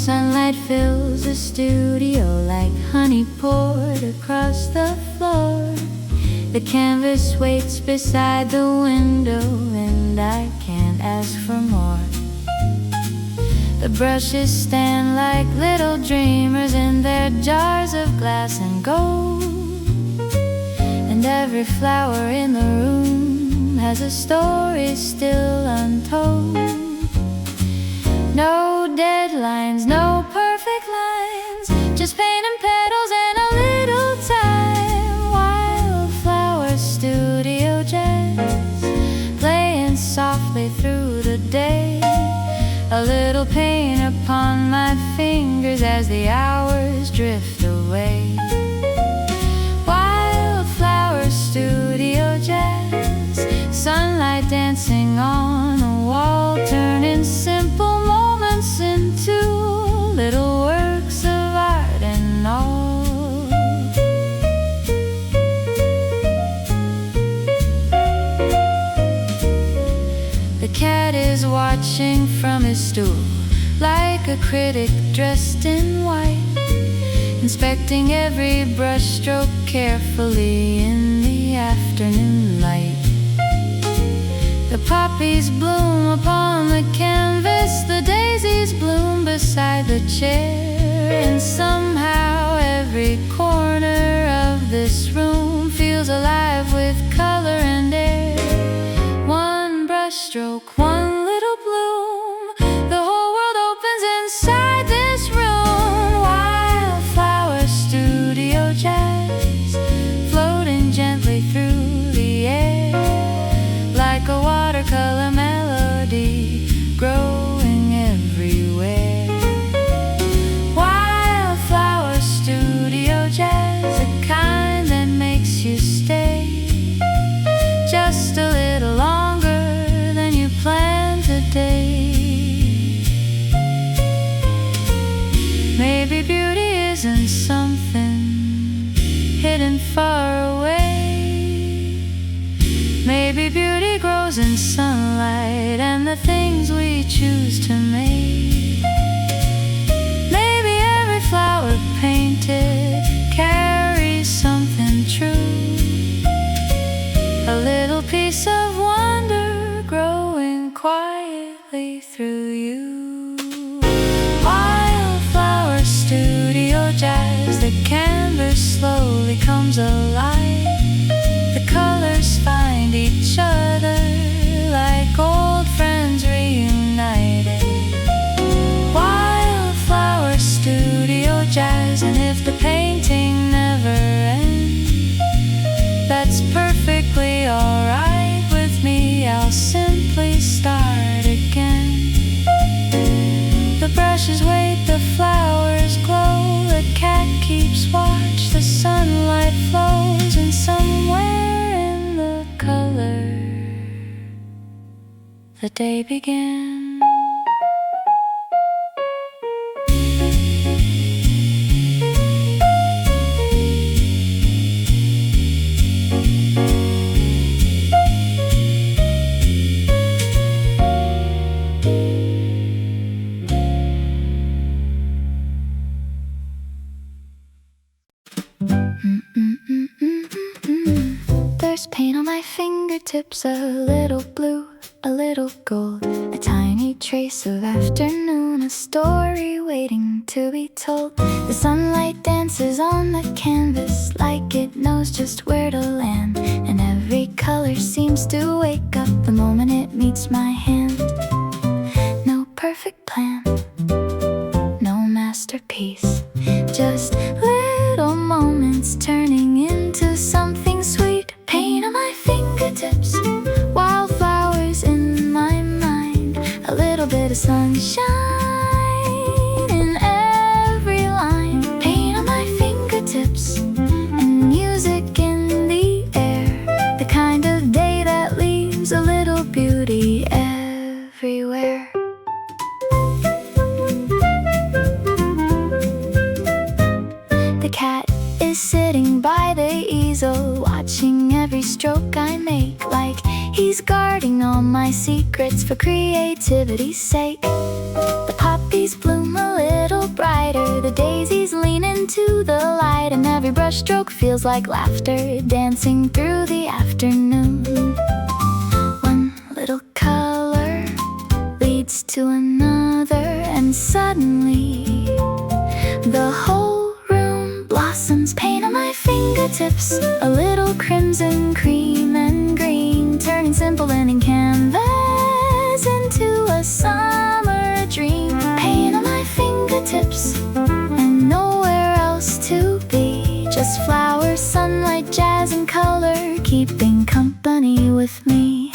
Sunlight fills the studio like honey poured across the floor. The canvas waits beside the window, and I can't ask for more. The brushes stand like little dreamers in their jars of glass and gold. And every flower in the room has a story still untold. No deadlines, no perfect lines, just paint and petals and a little time. Wildflower studio jazz, playing softly through the day. A little pain upon my fingers as the hours drift away. Wildflower studio jazz, sunlight dancing on the wall, turning simple moments into little works of art and all. The cat is watching from his stool like a critic dressed in white, inspecting every brushstroke carefully in the afternoon light. The poppies bloom upon the canvas, the daisies bloom beside the chair, and somehow every corner of this room feels alive with color and air. One brushstroke, one little bloom, the whole world opens inside this room. Wildflower studio jazz, floating gently through the air, like a watercolor melody growing everywhere. Wildflower studio jazz, the kind that makes you stay just a little longer than you planned today. Maybe beauty isn't something hidden far away. Maybe beauty grows in sunlight and the things we choose to make. Maybe every flower painted carries something true, a little piece of wonder growing quietly through you. Wildflower studio jazz, the canvas slowly comes alive. The colors find each other like old friends reunited. Wildflower studio jazz, and if the painting never ends, that's perfectly alright with me. I'll simply start again. The brushes wait, the flowers glow, the cat keeps watch, the sunlight flows, and somewhere in the color the day begins. There's paint on my fingertips, a little blue, a little gold, a tiny trace of afternoon, a story waiting to be told. The sunlight dances on the canvas like it knows just where to land, and every color seems to wake up the moment it meets my hand. No perfect plan, no masterpiece, just little moments turning into something sweet. Paint on my fingertips, wildflowers in my mind, a little bit of sunshine in every line. Paint on my fingertips, and music in the air, the kind of day that leaves a little beauty everywhere. The cat is sitting by the easel, watching every stroke I make, like he's guarding all my secrets for creativity's sake. The poppies bloom a little brighter, the daisies lean into the light, and every brushstroke feels like laughter dancing through the afternoon. One little color leads to another, and suddenly the whole room blossoms. Paint on my fingertips, a little crimson, cream, and green, turning simple linen canvas into a summer dream. Paint on my fingertips, and nowhere else to be. Just flowers, sunlight, jazz, and color, keeping company with me.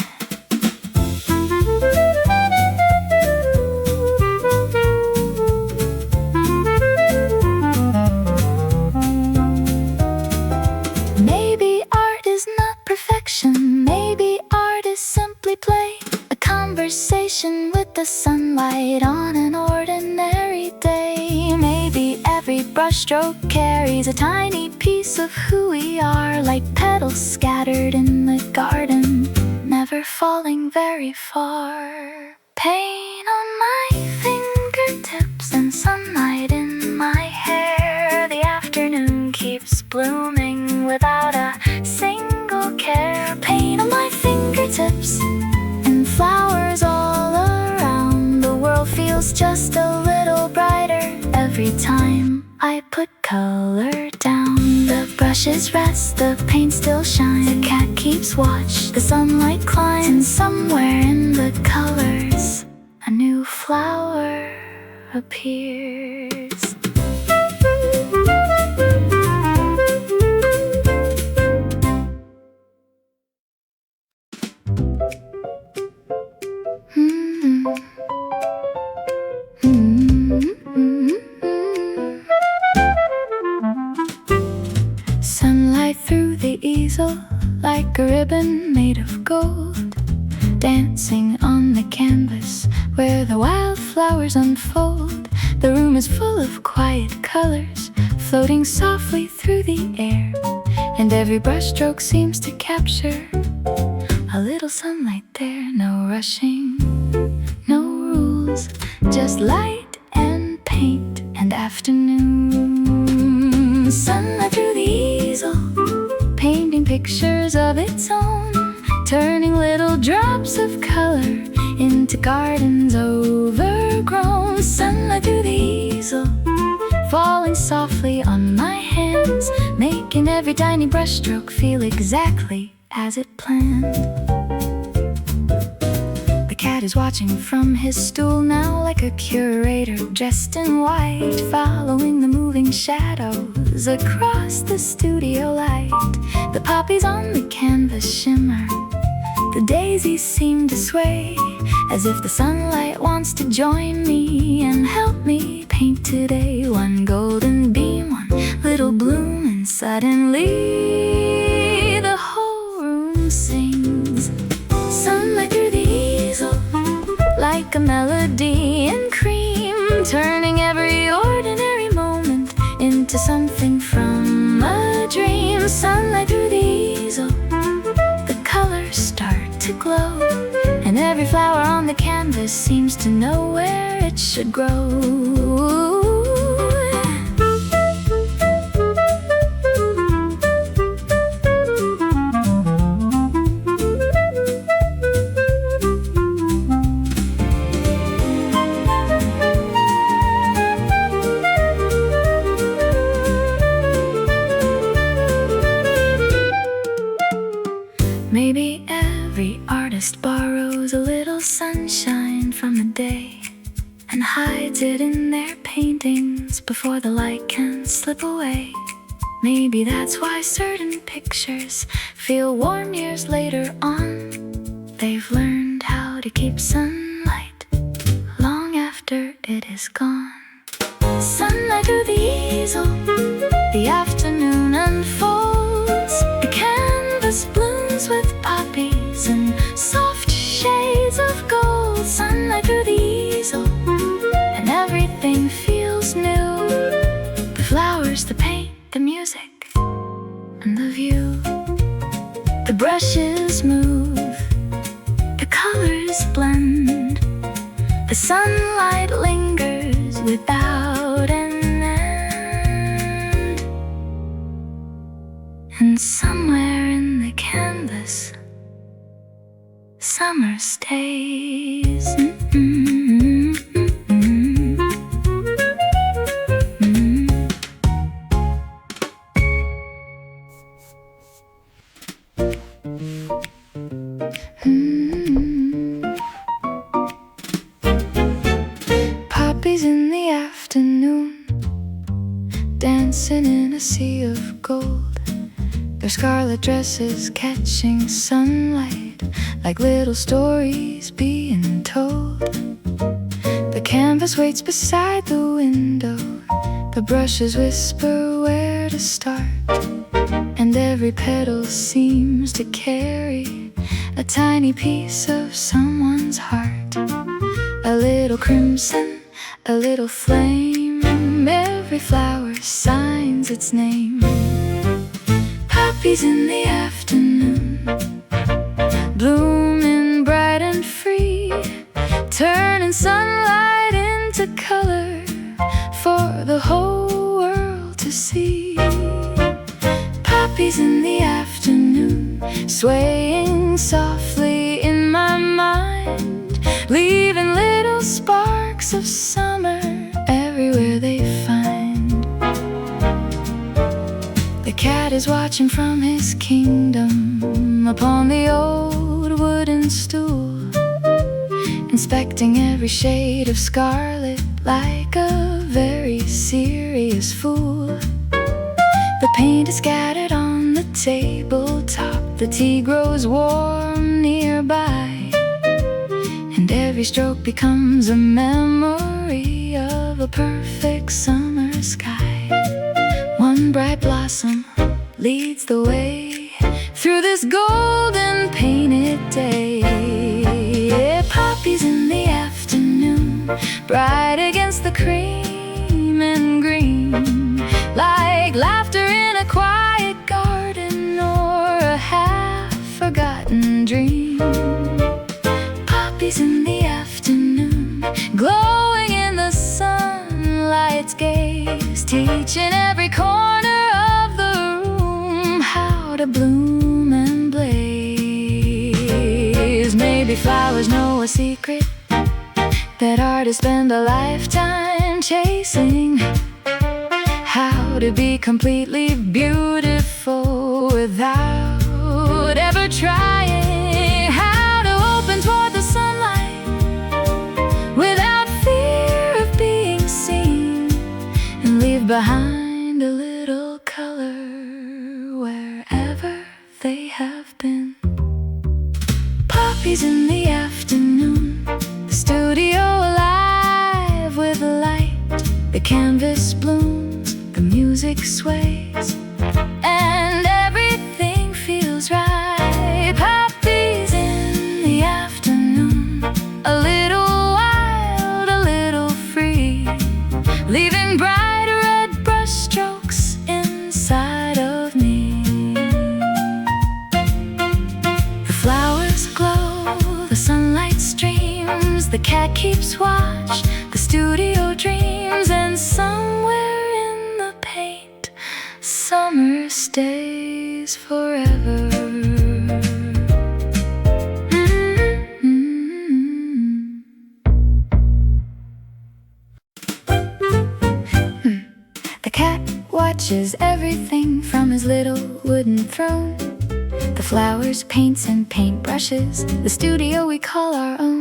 Maybe art is not perfection, maybe art is simply play, a conversation with the sunlight on an ordinary day. Maybe every brushstroke carries a tiny piece of who we are, like petals scattered in the garden, never falling very far. Paint on my fingertips and sunlight in my hair. The afternoon keeps blooming without a single care. Paint on my fingertips and flowers all around. The world feels just a little brighter every time I put color down. The brushes rest, the paint still shines, the cat keeps watch, the sunlight climbs, and somewhere in the colors a new flower appears. Sunlight through the easel, like a ribbon made of gold, dancing on the canvas where the wildflowers unfold. The room is full of quiet colors, floating softly through the air, and every brushstroke seems to capture a little sunlight there. No rushing, no rules, just light and paint and afternoon. Sunlight through the easel, painting pictures of its own, turning little drops of color into gardens overgrown. Sunlight through the easel, falling softly on my hands, making every tiny brushstroke feel exactly as it planned. The cat is watching from his stool now, like a curator dressed in white, following the moving shadows across the studio light. The poppies on the canvas shimmer, the daisies seem to sway, as if the sunlight wants to join me and help me paint today. One golden beam, one little bloom, and suddenly the whole room sings. Sunlight through the easel, like a melody in cream, turning every ordinary moment into something from a dream. Sunlight through the easel, the colors start to glow, and every flower on the canvas seems to know where it should grow. Maybe every artist borrows a little sunshine from the day and hides it in their paintings before the light can slip away. Maybe that's why certain pictures feel warm years later on. They've learned how to keep sunlight long after it is gone. Sunlight through the easel, the afternoon unfolds, the canvas blooms with poppies and soft shades of gold. Sunlight through the easel, and everything feels new. The flowers, the paint, the music, and the view. The brushes move, the colors blend, The sunlight lingers without an end, and somewhere in the canvas, summer stays. Poppies in the afternoon, dancing in a sea of gold. Their scarlet dresses catching sunlight, like little stories being told. The canvas waits beside the window, the brushes whisper where to start, and every petal seems to carry a tiny piece of someone's heart. A little crimson, a little flame, every flower signs its name. Poppies in the afternoon, blooming bright and free, turning sunlight into color for the whole world to see. Poppies in the afternoon, swaying softly in my mind, leaving little sparks of summer everywhere they find. The cat is watching from his kingdom upon the old wooden stool, inspecting every shade of scarlet like a very serious fool. The paint is scattered on the tabletop, the tea grows warm nearby, and every stroke becomes a memory of a perfect summer sky. One bright blossom leads the way through this golden painted day. Poppies in the afternoon, bright against the cream and green, like laughter in a quiet garden or a half-forgotten dream. Poppies in the afternoon, glowing in the sunlight's gaze, teaching every corner of the room how to bloom and blaze. Maybe flowers know a secret that artists spend a lifetime chasing, how to be completely beautiful without ever trying, how to open toward the sunlight without fear of being seen, and leave behind a little color wherever they have been. Poppies in the afternoon, the studio alive with light, the canvas blooms, the music sways, and everything feels right. Poppies in the afternoon, a little wild, a little free, leaving bright red brush strokes inside of me. The flowers glow, the sunlight streams, the cat keeps watch, the studio dreams, and somewhere in the paint, summer stays forever. The cat watches everything from his little wooden throne, the flowers, paints, and paintbrushes, the studio we call our own.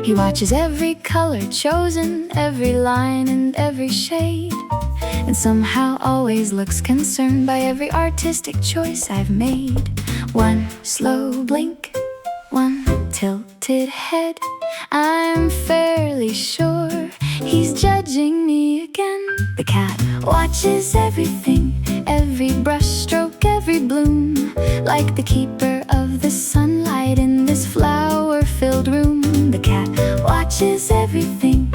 He watches every color chosen, every line and every shade, and somehow always looks concerned by every artistic choice I've made. One slow blink, one tilted head, I'm fairly sure he's judging me again. The cat watches everything, every brush stroke, every bloom, like the keeper of the sunlight in this flower-filled room. The cat watches everything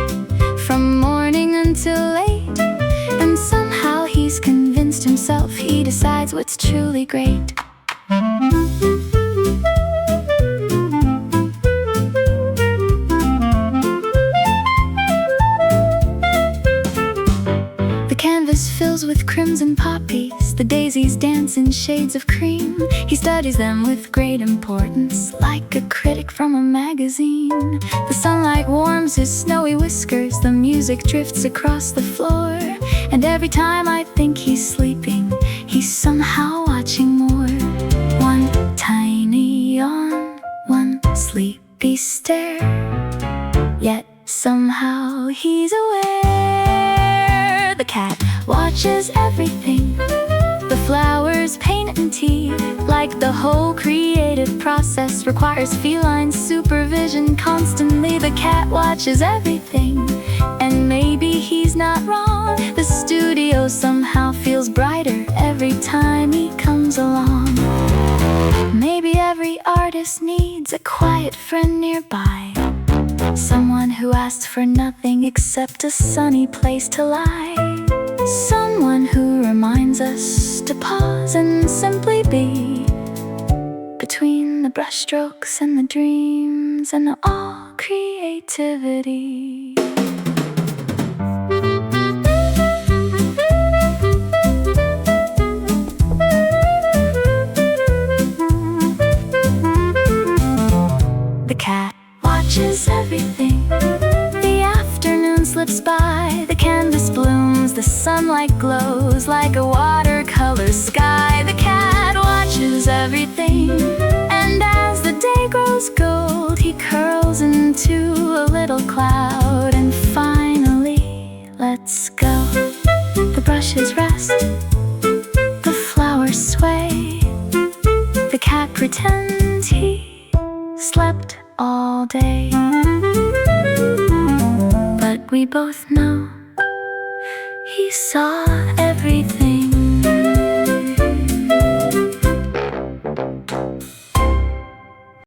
from morning until late, and somehow he's convinced himself he decides what's truly great. blows with crimson poppies. The daisies dance in shades of cream. He studies them with great importance, like a critic from a magazine. The sunlight warms his snowy whiskers. The music drifts across the floor. And every time I think he's sleeping, he's somehow watching more. One tiny yawn, one sleepy stare, yet somehow he's aware. The cat watches everything, the flowers, paint and tea. Like the whole creative process requires feline supervision constantly. The cat watches everything, and maybe he's not wrong. The studio somehow feels brighter every time he comes along. Maybe every artist needs a quiet friend nearby, someone who asks for nothing except a sunny place to lie. Someone who reminds us to pause and simply be, between the brushstrokes and the dreams and all creativity. The cat watches everything. The afternoon slips by, the canvas blooms, the sunlight glows like a watercolor sky. The cat watches everything, and as the day grows gold, he curls into a little cloud and finally lets go. The brushes rest, the flowers sway. The cat pretends he slept all day, but we both know he saw everything.